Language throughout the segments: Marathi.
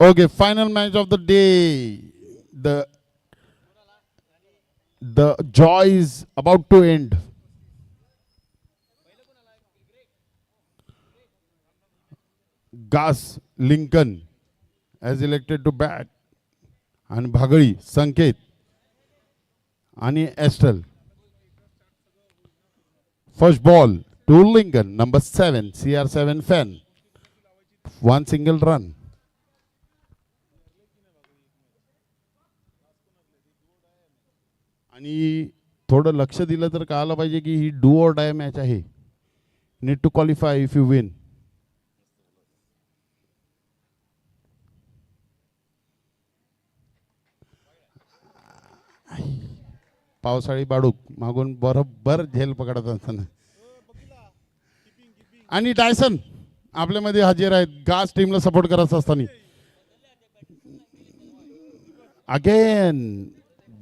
Okay, final match of the day. The joy is about to end. Gas Lincoln as elected to bat आणि भागळी संकेत आणि एस्टल. First ball to Lincoln, number 7, CR7 fan. One single run. आणि थोडं लक्ष दिलं तर कळालं पाहिजे की ही डू ऑर डाय मॅच आहे. Need to qualify if you win. पावसाळी बाडूक मागून बरोबर झेल पकडत असताना. आणि डायसन आपल्यामध्ये हजर आहेत गास टीमला सपोर्ट करत असताना. Again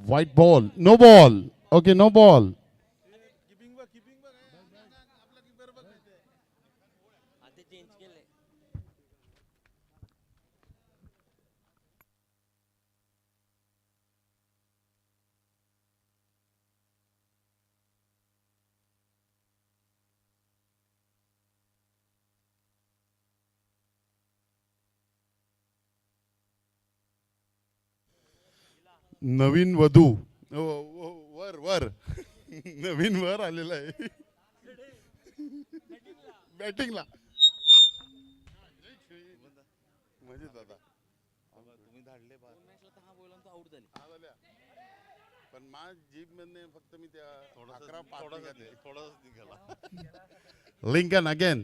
wide ball, no ball. Okay, no ball. नवीन वधू वर वर नवीन वर आलेला आहे बॅटिंगला. म्हणजे दादा पण माझ जीप मध्ये फक्त मी त्या 11 लिंकन अगेन.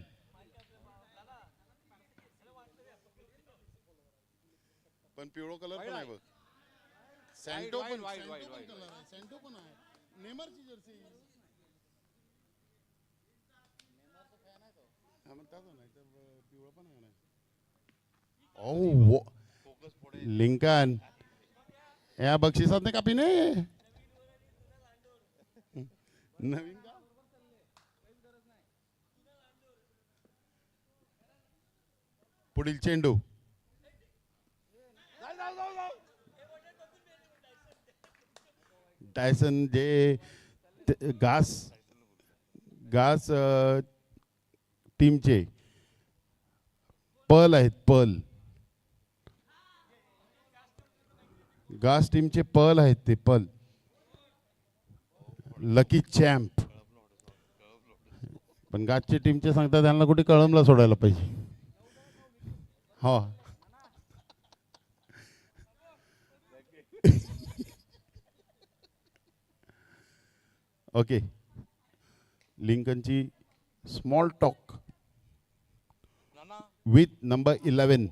पण पिवळो कलर पण आहे बघ. सँटो पण कलर आहे. सँटो पण आहे. नेमरची जर्सी. पिवळा पण आहे. ओ लिंकन या बक्षिसात नाही कापी ने नवीन का. पुढील चेंडू. टायसन जे घास टीमचे पल आहेत. पल घास टीमचे पल आहेत. ते पल लकी चॅम्प. पण घासच्या टीमचे सांगतात त्यांना कुठे कळमला सोडायला पाहिजे. हो ओके. लिंकनची small talk with number 11.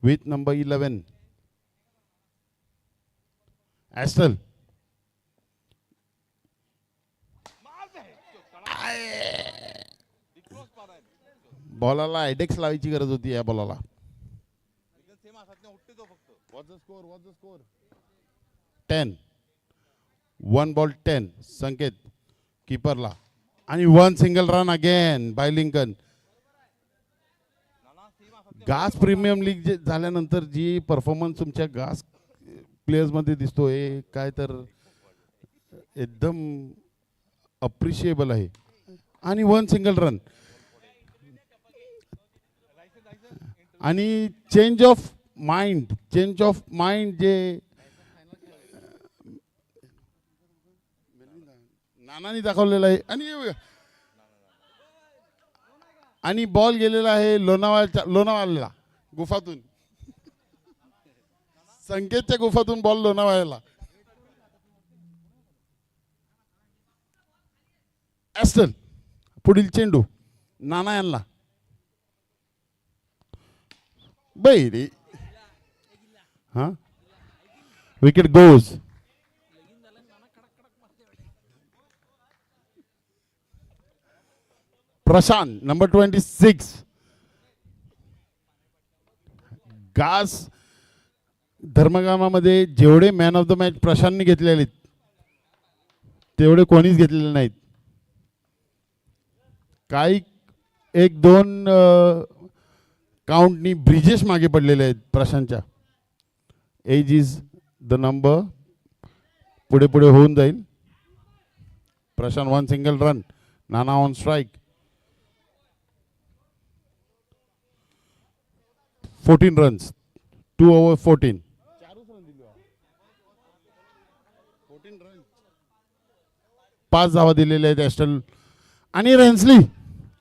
With number 11 Astle. बॉलाला आयडेक्स लावायची गरज होती या बॉलाला. स्कोर 10. 1 बॉल 10 संकेत कीपरला. आणि 1 single run again by Lincoln. घास प्रीमियम लीग झाल्यानंतर जी परफॉर्मन्स तुमच्या घास प्लेयर्स मध्ये दिसतोय काय तर एकदम अप्रिशिएबल आहे. आणि 1 सिंगल रन. आणि चेंज ऑफ माइंड जे नानानी दाखवलेला आहे. आणि बॉल गेलेला आहे लोणावाला गुफातून. संकेतच्या गुफातून बॉल लोणावाला. ॲस्टल पुढील चेंडू नाना यांना. बैरी हा विकेट गोज. प्रशांत नंबर 26. घास धर्मगामामध्ये जेवढे मॅन ऑफ द मॅच प्रशांतने घेतलेले तेवढे कोणीच घेतलेले नाहीत. काही 1-2 काउंटनी ब्रिजेश मागे पडलेले आहेत प्रशांतच्या. Age is the number. पुढे पुढे होऊन जाईल. Prashant 1 single run. Nana on strike. 14 runs. 2 over 14. 5 धावा दिलेल्या आहेत एस्टल. आणि रॅन्सली,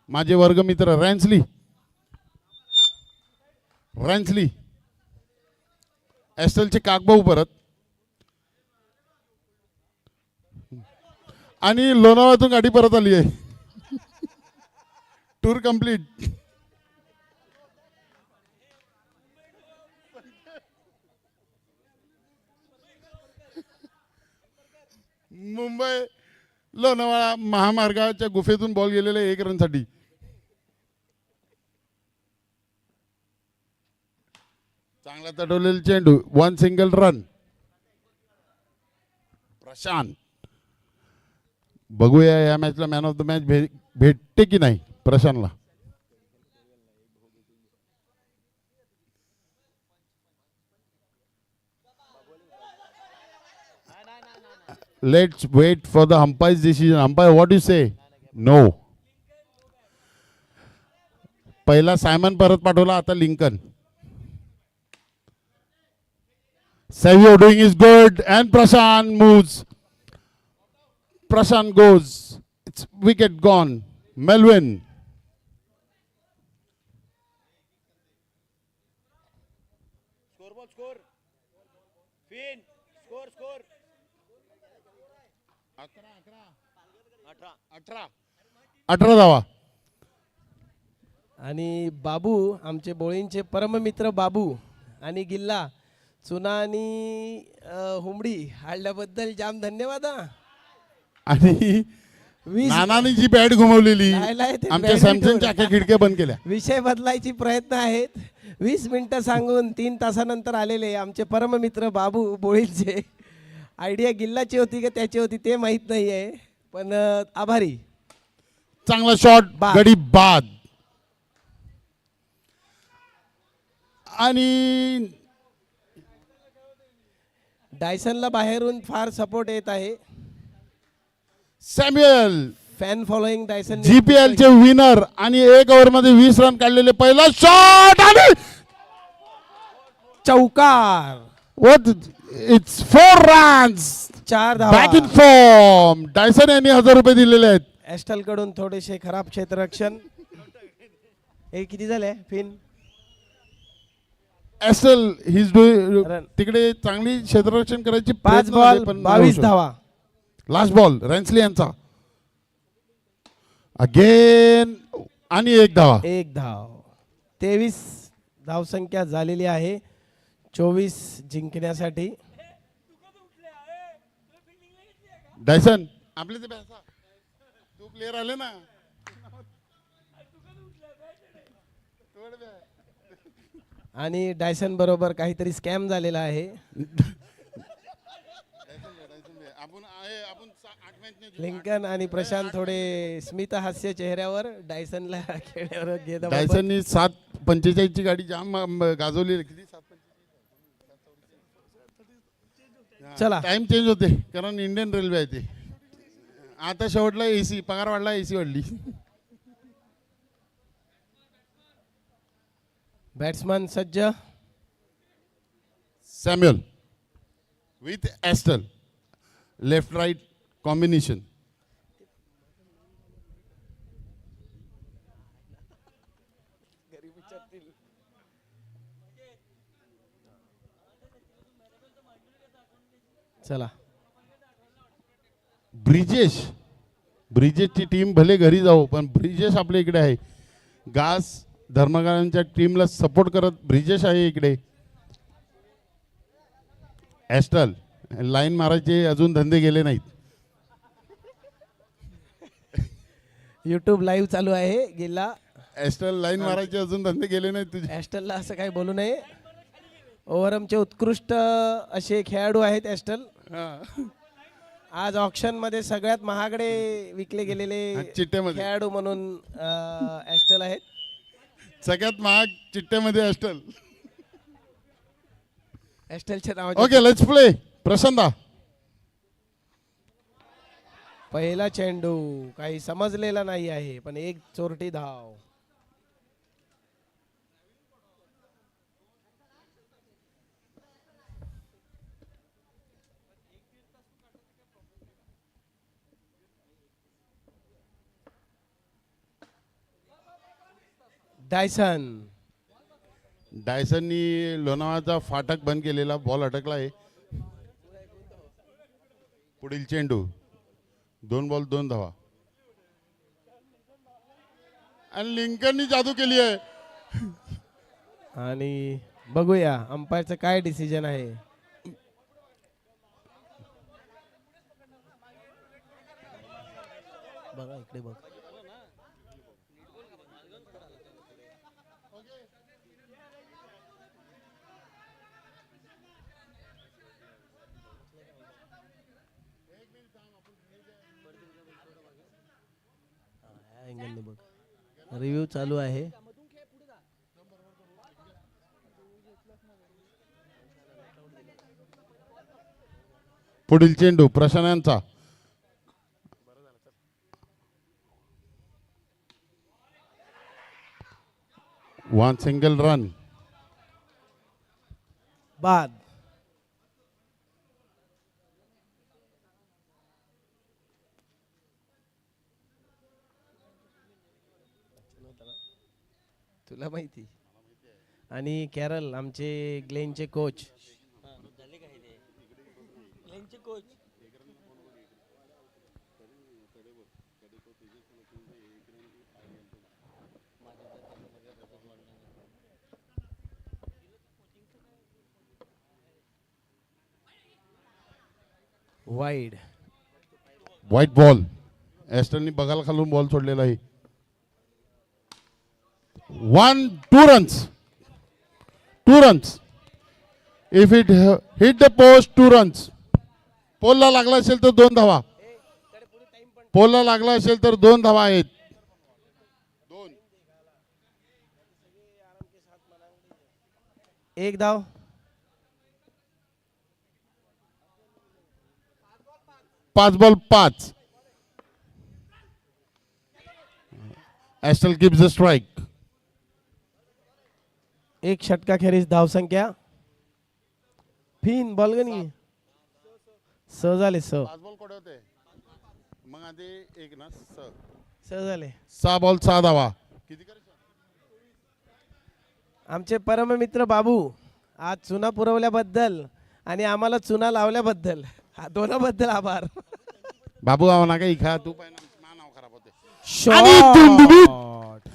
माझे वर्गमित्र रॅन्सली. एस्टलचे काकभाऊ परत. आणि लोणावळ्यातून गाडी परत आली आहे. Tour complete. मुंबई लोणावळा महामार्गाच्या गुफेतून बॉल गेलेला 1 रनसाठी. चांगला तटवलेला चेंडू. 1 सिंगल रन. प्रशांत. बघूया या मॅचला मॅन ऑफ द मॅच भेटते की नाही प्रशांतला. Let's wait for the umpire's decision. Umpire, what do you say? No. पहिला सायमन परत पाठवला, आता Lincoln. Savio doing is good and Prashant moves. Prashant goes. It's wicket gone. Melvin. Score. Fin. Score. 18 धावा. आणि बाबू, आमचे बोळींचे परममित्र बाबू आणि गिल्ला चुना आणि हुमडी हाडल्याबद्दल जाम धन्यवाद हा. आणि नानाने जी बॅट घुमवलेली, आमच्या सॅमसंगच्या अख्या खिडक्या बंद केल्या. विषय बदलायची प्रयत्न आहेत. 20 मिनिटं सांगून 3 तासानंतर आलेले आमचे परममित्र बाबू बोळींचे. आयडिया गिल्लाची होती का त्याची होती ते माहीत नाही आहे, पण आभारी. चांगला शॉट, गडी बाद. आणि डायसनला बाहेरून फार सपोर्ट येत आहे. Samuel fan following Dyson, GPL चे विनर. आणि 1 ओव्हर मध्ये 20 रन काढलेले. पहिला शॉट आणि चौकार. It's 4 runs. 4 धावा. Back in form. डायसन यांनी 1000 रुपये दिलेले आहेत. एस्टल कडून थोडेसे खराब क्षेत्ररक्षण. हे किती झाले फिन? एस्टल his run. तिकडे चांगली क्षेत्ररक्षण करायची. 5 बॉल 22 धावा. लास्ट बॉल रॅन्सली यांचा. अगेन आणि 1 धावा. 1 धाव. 23 धावसंख्या झालेली आहे 24 जिंकण्यासाठी. डायसन आपले ते तू प्लेयर आले ना. आणि डायसन बरोबर काहीतरी स्कॅम झालेला आहे. लिंकन आणि प्रशांत थोडे स्मित हास्य चेहऱ्यावर डायसनला खेळण्यावर घेत. डायसननी 7:45 ची गाडी जाम गाजवली. चला टाइम चेंज होते कारण इंडियन रेल्वे आहे ते. आता शेवटला एसी पगार वाढला, एसी वाढली. बॅट्समन सज्ज. Samuel with Astle. Left right combination. चला ब्रिजेशची टीम भले घरी जाऊ, पण ब्रिजेश आपल्या इकडे आहे. गास धर्मगारांच्या टीमला सपोर्ट करत ब्रिजेश आहे इकडे. एस्टल लाईन मारायचे अजून धंदे गेले नाहीत. यूट्यूब लाईव्ह चालू आहे. गिल्ला एस्टल लाईन मारायचे अजून धंदे गेले नाहीत तुझे. एस्टलला असं काही बोलू नये. ओव्हरमचे उत्कृष्ट असे खेळाडू आहेत एस्टल. आज ऑक्शन मध्ये सगळ्यात महागडे विकले गेलेले चिट्ट्यामध्ये खेळाडू म्हणून एस्टल आहेत. सगळ्यात महाग चिठ्ठ्यामध्ये ॲस्टल. ॲस्टलच्या नावाचे ओके लेट्स प्ले. प्रशांता. पहिला चेंडू काही समजलेला नाही आहे, पण एक चोरटी धाव. डायसन. डायसननी लोणावळाचा फाटक बंद केलेला, बॉल अटकला आहे. पुढील चेंडू. 2 बॉल 2 धावा. आणि लिंकननी जादू केली आहे. आणि बघूया अंपायरचं काय डिसिजन आहे. बघा इकडे बघ. रिव्ह्यू चालू आहे. पुढील चेंडू प्रशांत यांचा. One single run. बाद. तुला माहिती. आणि कॅरल आमचे ग्लेनचे कोच. वाईड. Wide ball. ॲस्टलनी बघायला खालून बॉल सोडलेला आहे. 2 runs. 2 runs. If it hit the post, 2 runs. पोलला लागला असेल तर 2 धावा. पोलला लागला असेल तर 2 धावा आहेत. 1 धाव. 5 ball 5. Astle gives a strike. एक षटकाखेरीज धावसंख्या. फिन बॉल गणी 6 झाले. 6 बॉल कोडे होते मग आधी एक ना 6 झाले. 6 बॉल 6 धावा. किती आमचे परममित्र बाबू आज चुना पुरवल्याबद्दल आणि आम्हाला चुना लावल्याबद्दल दोनाबद्दल आभार. बाबू आवा ना काही खा तू पाहिजे नाव खराब होते. शॉट.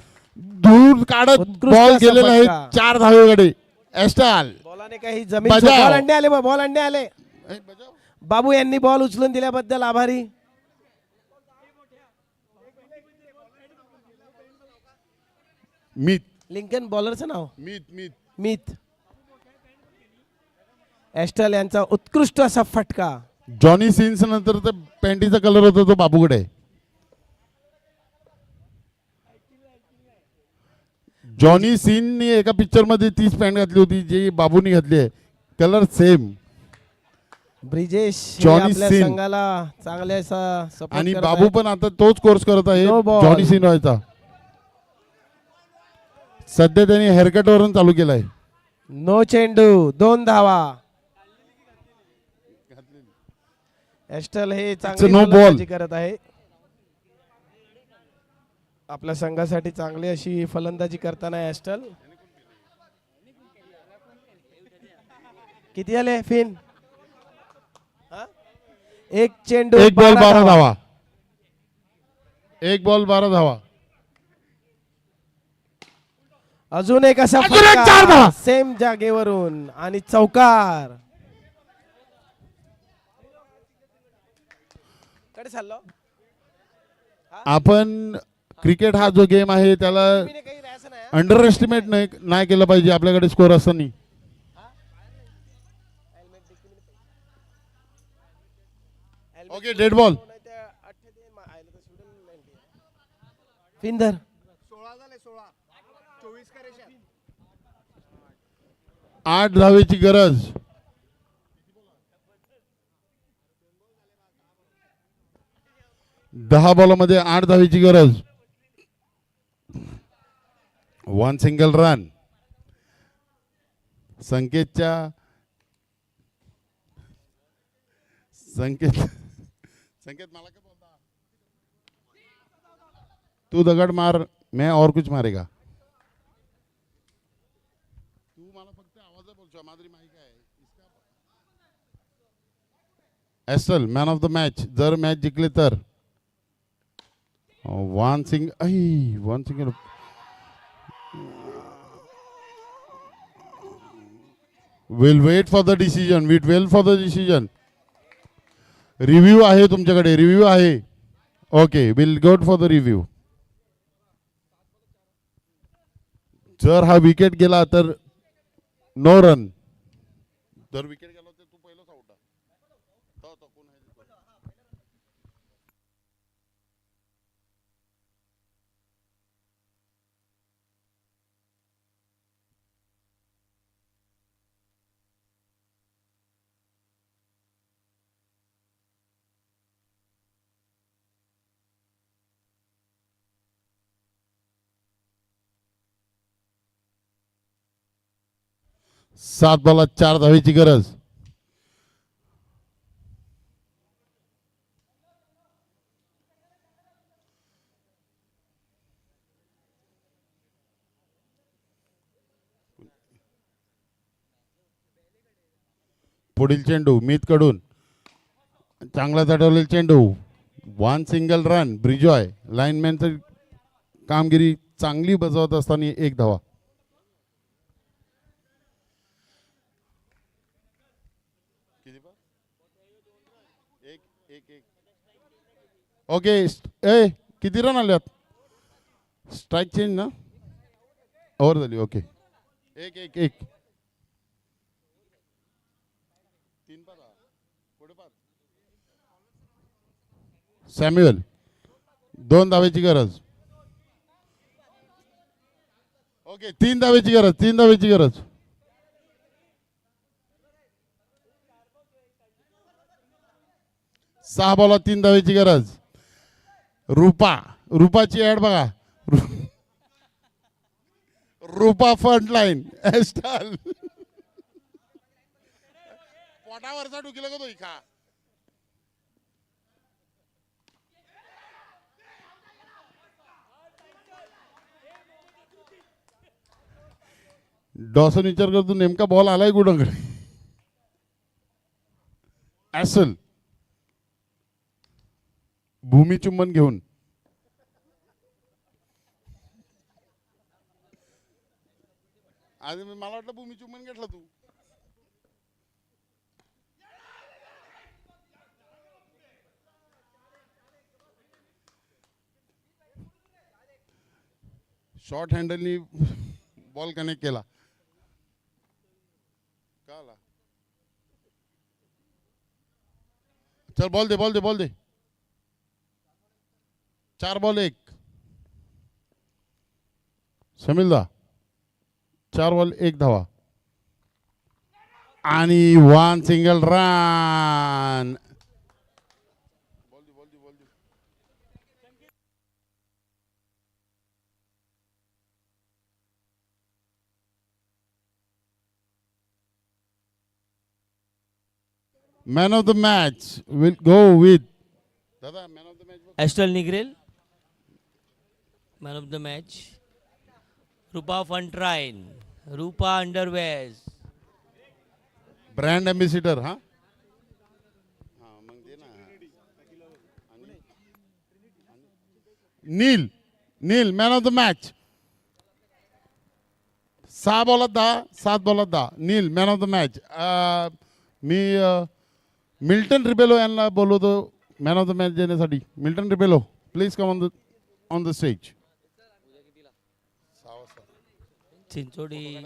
दूर काढत उत्कृष्ट बॉल असा गेलेला आहे फटका. 4 धावेकडे. ॲस्टल बॉलाने काही जमीन बजाव. बॉल अंडे आले. बॉल अंडे आले. बाबू यांनी बॉल उचलून दिल्याबद्दल आभारी. मीत लिंकन बॉलरचं नाव मीत मीत मिथ. ॲस्टल यांचा उत्कृष्ट असा फटका. जॉनी सिन्स नंतर तर पॅन्टीचा कलर होता तो बाबूकडे. जॉनी सिननी एका पिक्चर मध्ये 30 पॅन्ट घातली होती जी बाबूनी घातली आहे. Colour same. ब्रिजेश हे जॉनी आपल्या सिन. संघाला चांगले असा support आणि करत बाबू आहेत. पण आता तोच कोर्स करत आहे No ball. जॉनी सिन व्हायचा. सध्या त्यांनी हेअरकट वरून चालू केलाय. नो चेंडू 2 धावा. ॲस्टल हे चांगली no ball. फलंदाजी करत आहे. आपल्या संघासाठी चांगली अशी फलंदाजी करताना ॲस्टल. किती आले फिन. एक चेंडू 1 बॉल 12 धावा. धावा. 1 बॉल 12 धावा. अजून एक असा अजून एक 4 फटका धावा. सेम जागेवरून आणि चौकार. कडे चाललो. आपण क्रिकेट हा जो गेम आहे त्याला काही राहायचं नाही. अंडर एस्टिमेट नाही केलं पाहिजे. आपल्याकडे स्कोर असताना ओके डेड बॉल. फिंदर 8 धावेची गरज. 10 बॉलमध्ये 8 धावेची गरज. 1 सिंगल रन. संकेत मला काय बोलता, तू दगड मार, मैं और कुछ मारेगा. तू मला फक्त आवाज बोलतो, माधुरी माहिती आहे. एस्टल मॅन ऑफ द मॅच. जर मॅच जिंकले तर 1 single. We'll wait for the decision. Wait well for the decision. Review आहे तुमच्याकडे, रिव्ह्यू आहे. Okay, will go for the review. जर हा विकेट गेला तर नो रन. जर विकेट गेला तर तू पहिलाच आउट. 7 बॉलात 4 धावेची गरज. पुढील चेंडू मीत कडून चांगला चढवलेला चेंडू. 1 सिंगल रन. ब्रिजॉय लाईनमॅनची कामगिरी चांगली बजावत असताना 1 धावा. ओके, किती रन आल्यात? स्ट्राईक चेंज ना, ओव्हर झाली. ओके, 1 सॅम्युअल 2 धावेची गरज. ओके, 3 धावेची गरज. सहा बॉलात 3 धावेची गरज. रूपाची ऍड बघा. रूपा फ्रंट लाईन. एस्टल पोटावरचा डुकीला का तो इका. डॉसन विचार करतो नेमका बॉल आलाय कुठं. ऍसल भूमी चुंबन घेऊन. आज मला वाटलं भूमी चुंबन घेतला तू. शॉर्ट हँडलनी बॉल कनेक्ट केला. चल बॉल दे. 4 बॉल 1. समिलदा 4 बॉल 1 धावा आणि 1 single run. Man of the match will go with Dada. Man of the match Astle निग्रेल. Man of the match Rupa फंट्राइन. रूपा अंडरवेज. Brand ambassador. हा मग दे ना. Neel man of the match. 6 बॉलात 10, 7 बॉलात 10. Neel man of the match. Me Milton Rebello यांना बोलवतो मॅन ऑफ द मॅच देण्यासाठी. Milton Rebello, please come on the stage. Chinchodi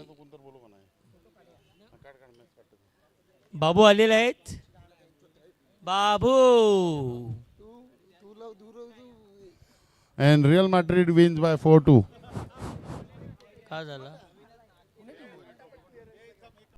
Babu आलेले आहेत. बाबू. And Real Madrid wins by 4-2. का झाला